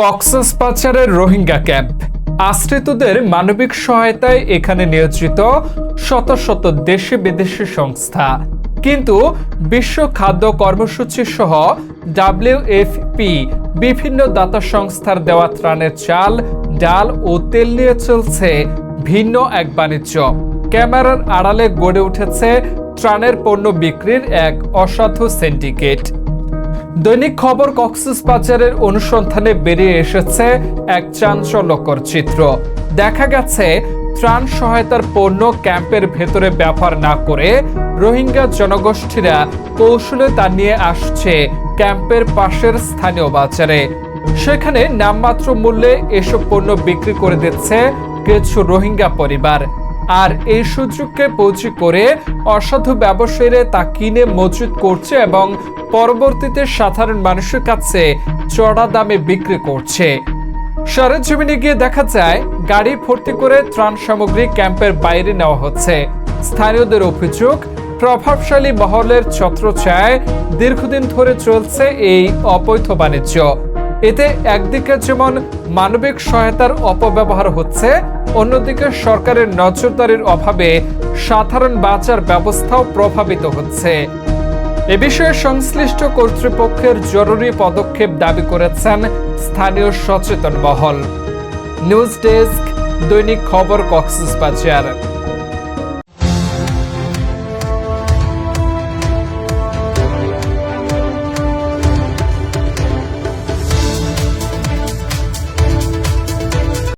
কক্সবাজারের রোহিঙ্গা ক্যাম্প আশ্রিতদের মানবিক সহায়তায় এখানে নিয়োজিত শত শত দেশি বিদেশি সংস্থা, কিন্তু বিশ্ব খাদ্য কর্মসূচি সহ WFP বিভিন্ন দাতা সংস্থার দেওয়া ত্রাণের চাল, ডাল ও তেল নিয়ে চলছে ভিন্ন এক বাণিজ্য। ক্যামেরার আড়ালে গড়ে উঠেছে ত্রাণের পণ্য বিক্রির এক অসাধু সিন্ডিকেট। দৈনিক খবর কক্সবাজারের অনুসন্ধানে বেরিয়ে এসেছে এক চাঞ্চল্যকর চিত্র। দেখা গেছে ত্রাণ সহায়তার পণ্য ক্যাম্পের ভেতরে ব্যবহার না করে রোহিঙ্গা জনগোষ্ঠীরা কৌশলে তা নিয়ে আসছে ক্যাম্পের পাশের স্থানীয় বাজারে। সেখানে নামমাত্র মূল্যে এসব পণ্য বিক্রি করে দিচ্ছে কিছু রোহিঙ্গা পরিবার, আর এই সুযোগকে পুঁজি করে অসাধু ব্যবসায়ীরা তা কিনে মজুত করছে এবং পরবর্তীতে সাধারণ মানুষের কাছে চড়া দামে বিক্রি করছে। সরেজমিনে গিয়ে দেখা যায় গাড়ি ভর্তি করে ত্রাণ সামগ্রী ক্যাম্পের বাইরে নেওয়া হচ্ছে। স্থানীয়দের অভিযোগ, প্রভাবশালী মহলের ছত্রছায়ায় দীর্ঘদিন ধরে চলছে এই অবৈধ বাণিজ্য। এতে একদিকে যেমন মানবিক সহায়তার অপব্যবহার হচ্ছে, অন্যদিকে সরকারের নজরদারির অভাবে সাধারণ বাজার ব্যবস্থাও প্রভাবিত হচ্ছে। এ বিষয়ে সংশ্লিষ্ট কর্তৃপক্ষের জরুরি পদক্ষেপ দাবি করেছেন স্থানীয় সচেতন মহল। নিউজ ডেস্ক, দৈনিক খবর কক্সবাজার।